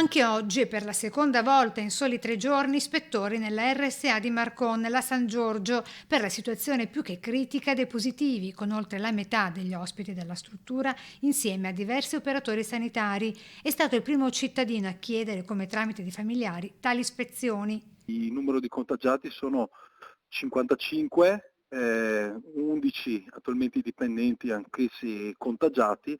Anche oggi, per la seconda volta in soli 3 giorni, ispettori nella RSA di Marcon, nella San Giorgio, per la situazione più che critica dei positivi, con oltre la metà degli ospiti della struttura, insieme a diversi operatori sanitari. È stato il primo cittadino a chiedere, come tramite di familiari, tali ispezioni. Il numero di contagiati sono 55, 11 attualmente i dipendenti anch'essi contagiati.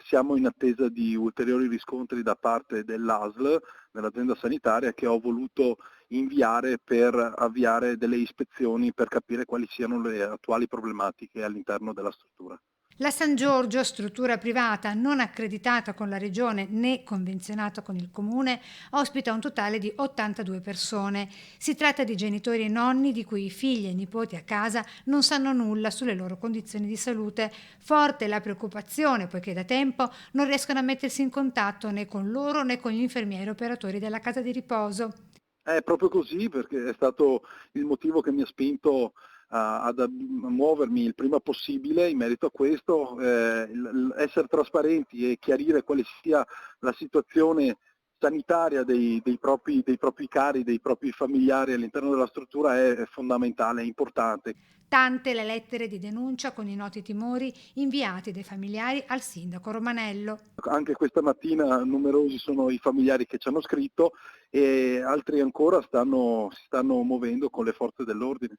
Siamo in attesa di ulteriori riscontri da parte dell'ASL, dell'azienda sanitaria, che ho voluto inviare per avviare delle ispezioni per capire quali siano le attuali problematiche all'interno della struttura. La San Giorgio, struttura privata non accreditata con la regione né convenzionata con il comune, ospita un totale di 82 persone. Si tratta di genitori e nonni di cui i figli e nipoti a casa non sanno nulla sulle loro condizioni di salute. Forte la preoccupazione poiché da tempo non riescono a mettersi in contatto né con loro né con gli infermieri operatori della casa di riposo. È proprio così, perché è stato il motivo che mi ha spinto a muovermi il prima possibile in merito a questo, essere trasparenti e chiarire quale sia la situazione sanitaria dei propri cari, dei propri familiari all'interno della struttura è fondamentale, è importante. Tante le lettere di denuncia con i noti timori inviati dai familiari al sindaco Romanello. Anche questa mattina numerosi sono i familiari che ci hanno scritto e altri ancora si stanno muovendo con le forze dell'ordine.